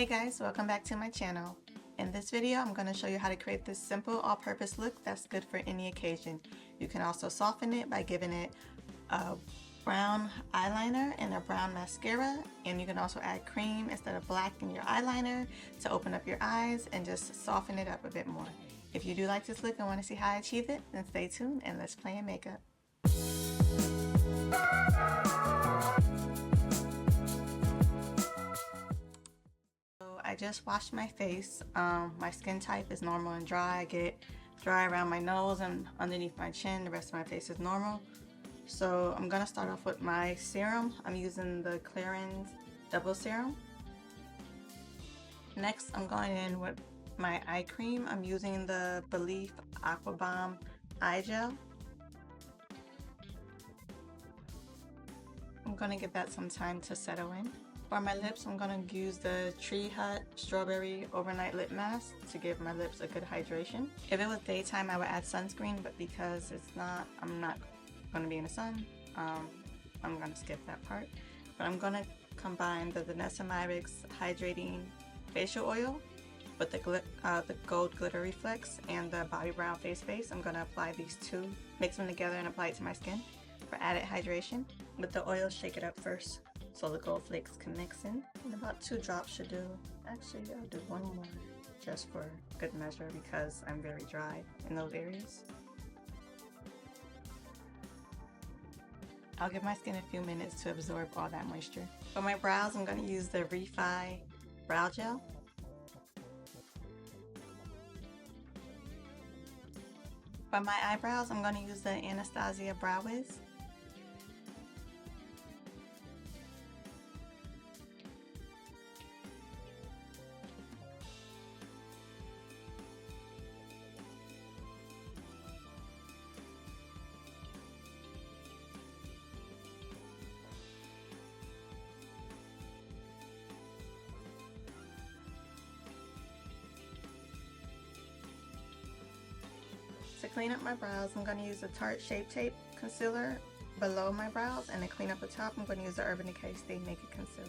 Hey guys, welcome back to my channel. In this video, I'm going to show you how to create this simple all-purpose look that's good for any occasion. You can also soften it by giving it a brown eyeliner and a brown mascara, and you can also add cream instead of black in your eyeliner to open up your eyes and just soften it up a bit more. If you do like this look and want to see how I achieve it, then stay tuned and let's play in makeup. I just washed my face. My skin type is normal and dry. I get dry around my nose and underneath my chin. The rest of my face is normal. So I'm gonna start off with my serum. I'm using the Clarins double serum. Next, I'm going in with my eye cream. I'm using the Belif Acqua eye gel. I'm gonna give that some time to settle in. For my lips, I'm going to use the Tree Hut Strawberry Overnight Lip Mask to give my lips a good hydration. If it was daytime, I would add sunscreen, but because I'm not going to be in the sun, I'm going to skip that part. But I'm going to combine the Danessa Myricks Hydrating Facial Oil with the Gold Glitter Reflex and the Bobbi Brown Face Base. I'm going to apply these two, mix them together and apply it to my skin for added hydration. With the oil, shake it up first so the gold flakes can mix in. And about 2 drops should do. Actually, I'll do 1 more just for good measure because I'm very dry in those areas. I'll give my skin a few minutes to absorb all that moisture. For my brows, I'm going to use the REFY Brow Gel. For my eyebrows, I'm going to use the Anastasia Brow Wiz. To clean up my brows, I'm going to use the Tart Shape Tape Concealer below my brows, and to clean up the top, I'm going to use the Urban Decay Stay Naked Concealer.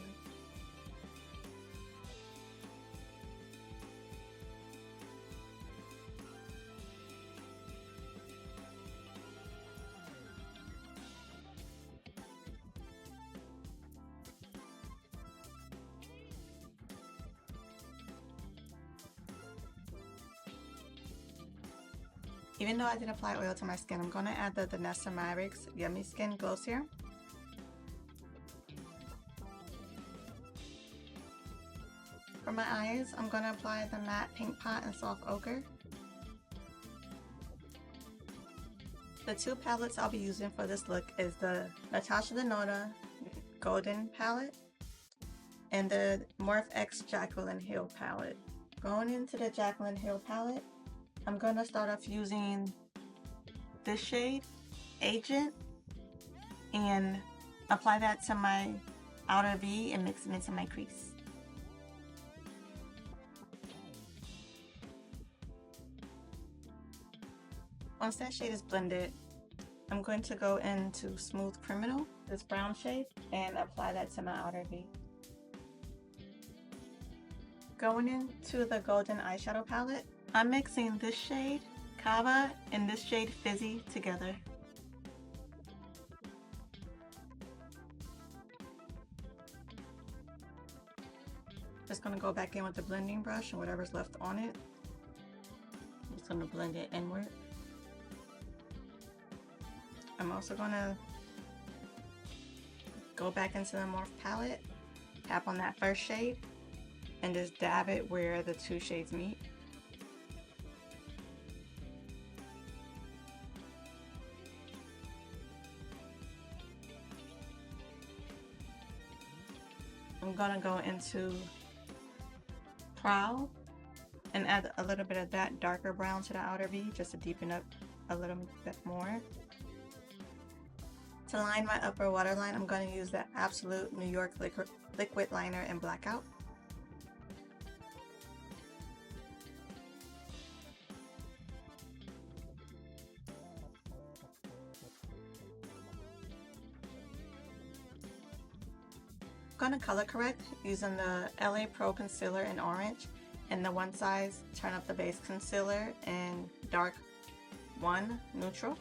Even though I did apply oil to my skin, I'm going to add the Danessa Myricks Yummy Skin Glow Serum. For my eyes, I'm going to apply the matte Pink Pot and Soft Ochre. The 2 palettes I'll be using for this look is the Natasha Denona Golden Palette and the Morphe X Jaclyn Hill Palette. Going into the Jaclyn Hill Palette, I'm going to start off using this shade, Agent, and apply that to my outer V and mix it into my crease. Once that shade is blended, I'm going to go into Smooth Criminal, this brown shade, and apply that to my outer V. Going into the Golden Eyeshadow Palette, I'm mixing this shade, Cava, and this shade, Fizzy, together. Just going to go back in with the blending brush and whatever's left on it. I'm just going to blend it inward. I'm also going to go back into the Morphe palette, tap on that first shade, and just dab it where the 2 shades meet. I'm gonna go into Prowl and add a little bit of that darker brown to the outer V just to deepen up a little bit more. To line my upper waterline, I'm going to use the Absolute New York Liquid Liner in Blackout. gonna color correct using the LA Pro Concealer in orange and the One Size Turn Up the Base Concealer in dark 1 neutral.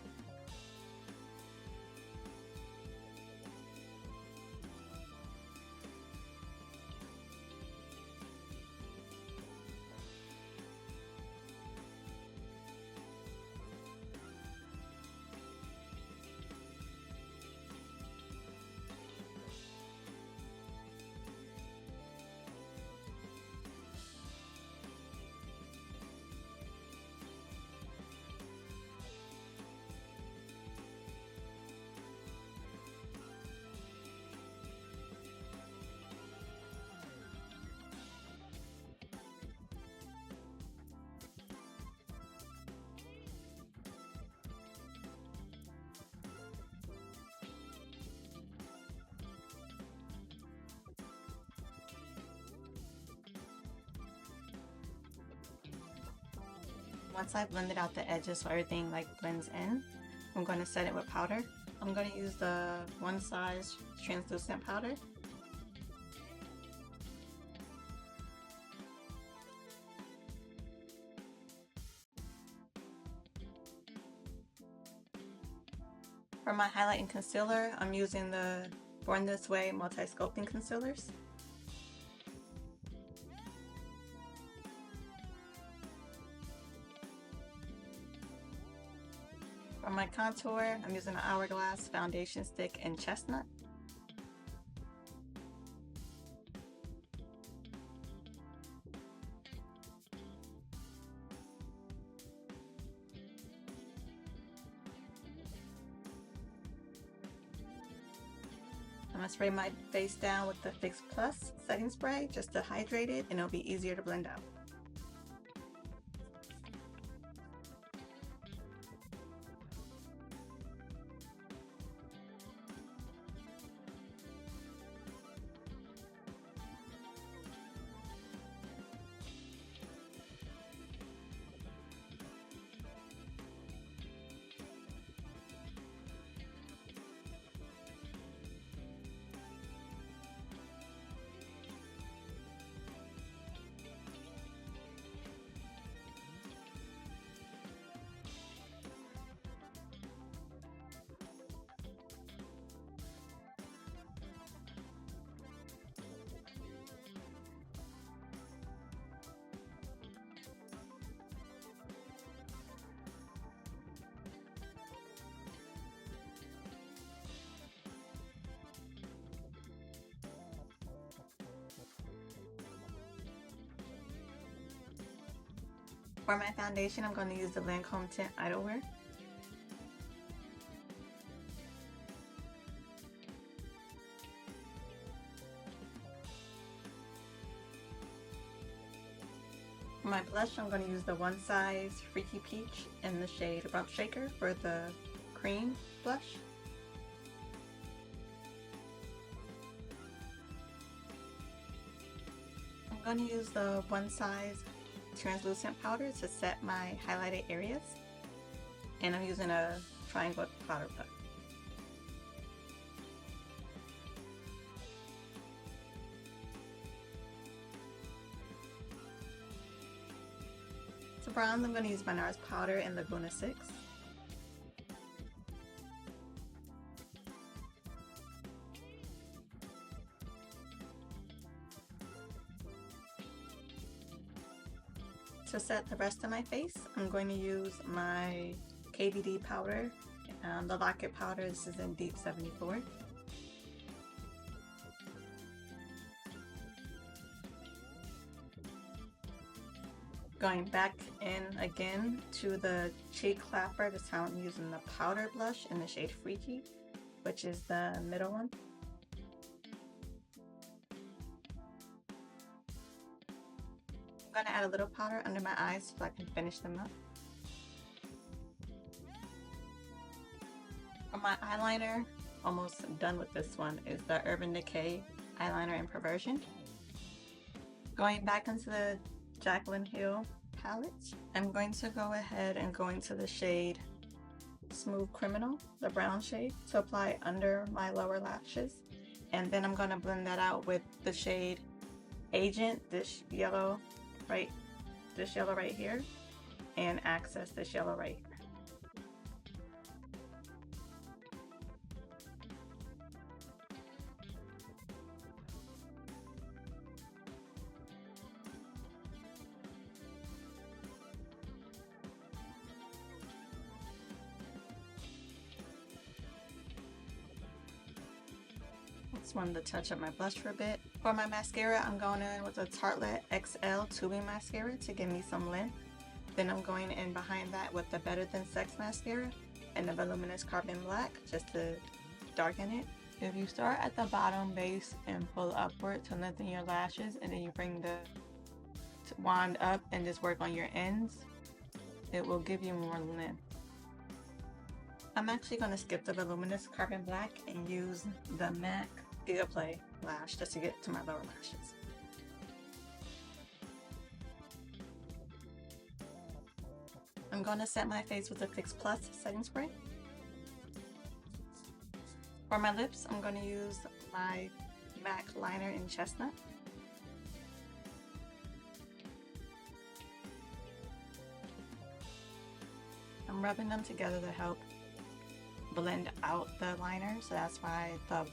Once I blended out the edges so everything like blends in, I'm going to set it with powder. I'm going to use the One Size translucent powder. For my highlight and concealer, I'm using the Born This Way multi-sculpting concealers. For my contour, I'm using an Hourglass foundation stick in Chestnut. I'm going to spray my face down with the Fix Plus setting spray just to hydrate it, and it'll be easier to blend out. For my foundation, I'm going to use the Lancome Tint Idlewear. For my blush, I'm going to use the One Size Freaky Peach in the shade Rump Shaker for the cream blush. I'm going to use the One Size translucent powder to set my highlighted areas, and I'm using a triangle powder puff. To bronze, I'm going to use my NARS powder in Laguna 6. To set the rest of my face, I'm going to use my KVD powder, the Locket powder. This is in Deep 74. Going back in again to the cheek clapper, this time I'm using the powder blush in the shade Freaky, which is the middle one. I'm going to add a little powder under my eyes so I can finish them up. For my eyeliner, almost done with this one, is the Urban Decay eyeliner in Perversion. Going back into the Jaclyn Hill palette, I'm going to go ahead and go into the shade Smooth Criminal, the brown shade, to apply under my lower lashes. And then I'm going to blend that out with the shade Agent, this yellow right here, and Access, this yellow right here. Just wanted to touch up my blush for a bit. For my mascara, I'm going in with a Tartelette XL tubing mascara to give me some length. Then I'm going in behind that with the Better Than Sex mascara and the Voluminous Carbon Black just to darken it. If you start at the bottom base and pull upward to lengthen your lashes, and then you bring the wand up and just work on your ends, it will give you more length. I'm actually going to skip the Voluminous Carbon Black and use the MAC Giga Play lash just to get to my lower lashes. I'm going to set my face with the Fix Plus setting spray. For my lips, I'm going to use my MAC liner in Chestnut. I'm rubbing them together to help blend out the liner, so that's why the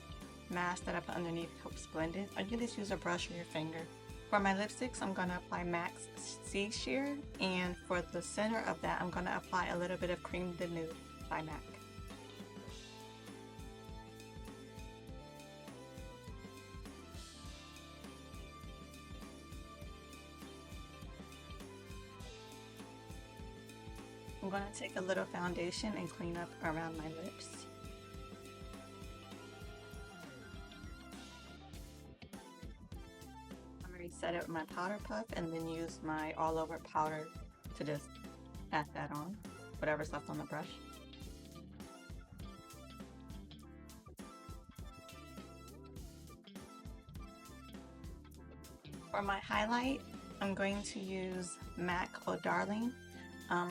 mask that I put underneath helps blend it. Or you can just use a brush or your finger. For my lipsticks, I'm going to apply MAC C Sheer, and for the center of that, I'm going to apply a little bit of Cream de Nude by MAC. I'm going to take a little foundation and clean up around my lips. I'm going to reset it with my powder puff and then use my all over powder to just pat that on, whatever's left on the brush. For my highlight, I'm going to use MAC Oh Darling.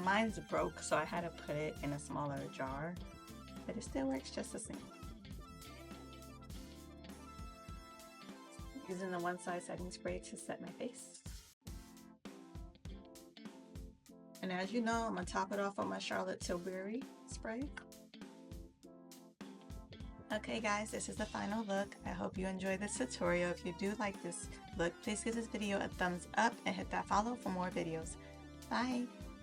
Mine's broke, so I had to put it in a smaller jar, but it still works just the same. Using the One Size setting spray to set my face. And as you know, I'm going to top it off with my Charlotte Tilbury spray. Okay guys, this is the final look. I hope you enjoyed this tutorial. If you do like this look, please give this video a thumbs up and hit that follow for more videos. Bye!